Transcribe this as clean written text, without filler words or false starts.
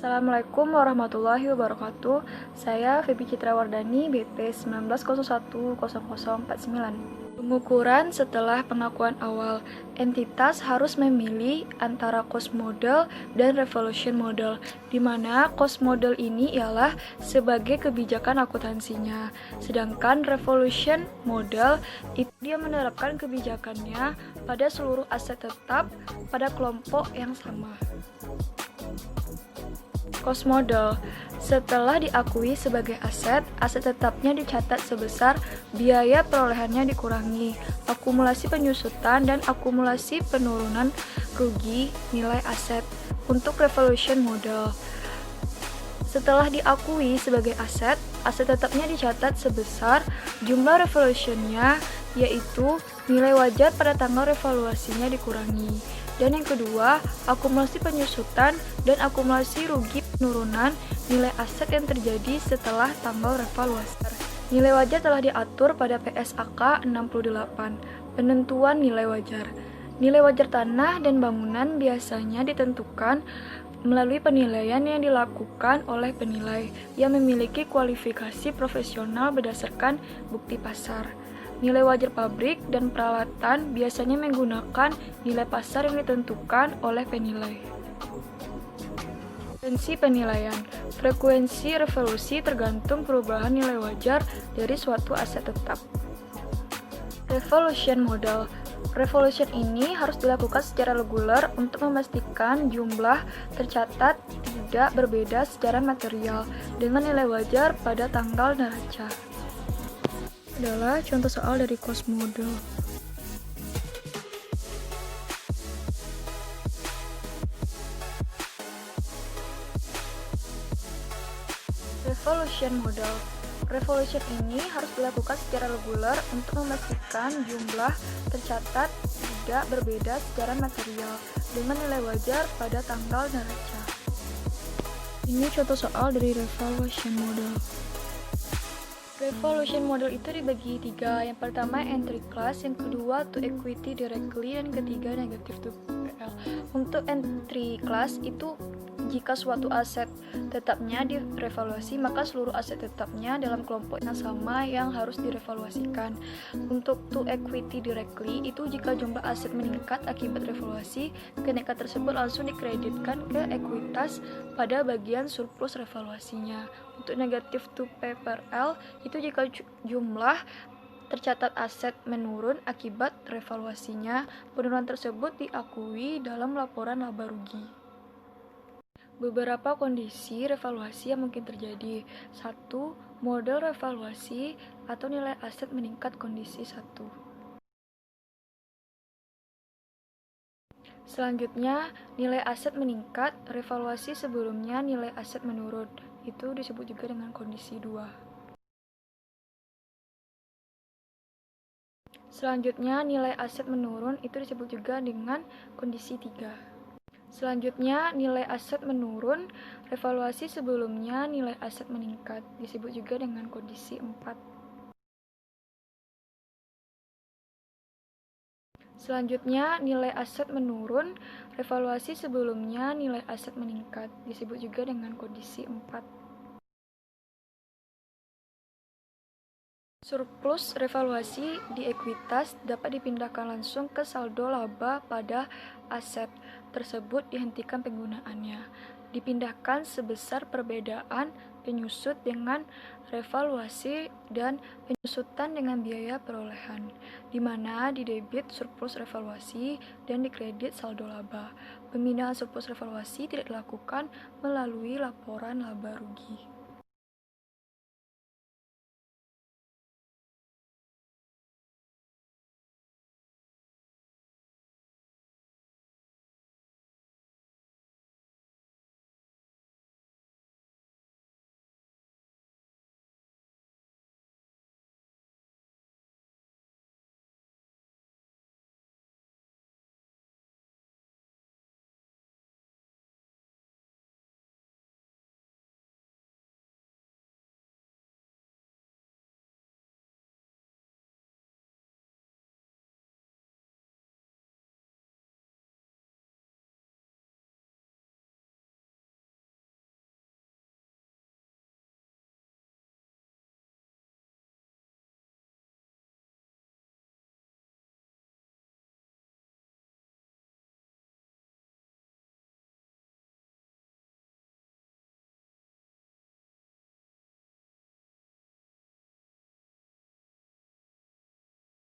Assalamualaikum warahmatullahi wabarakatuh. Saya Febi Citra Wardani, BP 19010049. Pengukuran setelah pengakuan awal. Entitas harus memilih antara cost model dan revolution model, di mana cost model ini ialah sebagai kebijakan akuntansinya. Sedangkan revolution model itu dia menerapkan kebijakannya pada seluruh aset tetap pada kelompok yang sama. Cost model. Setelah diakui sebagai aset, aset tetapnya dicatat sebesar biaya perolehannya dikurangi akumulasi penyusutan dan akumulasi penurunan rugi nilai aset. Untuk revolution model, setelah diakui sebagai aset, aset tetapnya dicatat sebesar jumlah revolutionnya, yaitu nilai wajar pada tanggal revaluasinya dikurangi. Dan yang kedua, akumulasi penyusutan dan akumulasi rugi penurunan nilai aset yang terjadi setelah tanggal revaluasi. Nilai wajar telah diatur pada PSAK 68. Penentuan nilai wajar. Nilai wajar tanah dan bangunan biasanya ditentukan melalui penilaian yang dilakukan oleh penilai yang memiliki kualifikasi profesional berdasarkan bukti pasar. Nilai wajar pabrik dan peralatan biasanya menggunakan nilai pasar yang ditentukan oleh penilai. Frekuensi penilaian. Frekuensi revolusi tergantung perubahan nilai wajar dari suatu aset tetap. Revolution model. Revolution ini harus dilakukan secara reguler untuk memastikan jumlah tercatat tidak berbeda secara material dengan nilai wajar pada tanggal neraca. Adalah contoh soal dari cost model. Revolution model. Revolution ini harus dilakukan secara reguler untuk memastikan jumlah tercatat tidak berbeda secara material dengan nilai wajar pada tanggal neraca. Ini contoh soal dari revolution model. Revolution model itu dibagi tiga. Yang pertama entry class, yang kedua to equity directly, dan ketiga negative to PL. Untuk entry class itu jika suatu aset tetapnya direvaluasi, maka seluruh aset tetapnya dalam kelompok yang sama yang harus direvaluasikan. Untuk to equity directly itu jika jumlah aset meningkat akibat revaluasi, kenaikan tersebut langsung dikreditkan ke ekuitas pada bagian surplus revaluasinya. Untuk negative to PL itu jika jumlah tercatat aset menurun akibat revaluasinya, penurunan tersebut diakui dalam laporan laba rugi. Beberapa kondisi revaluasi yang mungkin terjadi. 1. Model revaluasi atau nilai aset meningkat kondisi 1. Selanjutnya, nilai aset meningkat, revaluasi sebelumnya nilai aset menurun. Itu disebut juga dengan kondisi 2. Selanjutnya, nilai aset menurun itu disebut juga dengan kondisi 3. Selanjutnya, nilai aset menurun, revaluasi sebelumnya nilai aset meningkat, disebut juga dengan kondisi 4. Selanjutnya, nilai aset menurun, revaluasi sebelumnya nilai aset meningkat, disebut juga dengan kondisi 4. Surplus revaluasi di ekuitas dapat dipindahkan langsung ke saldo laba pada aset tersebut dihentikan penggunaannya. Dipindahkan sebesar perbedaan penyusut dengan revaluasi dan penyusutan dengan biaya perolehan, di mana didebit surplus revaluasi dan dikredit saldo laba. Pemindahan surplus revaluasi tidak dilakukan melalui laporan laba rugi.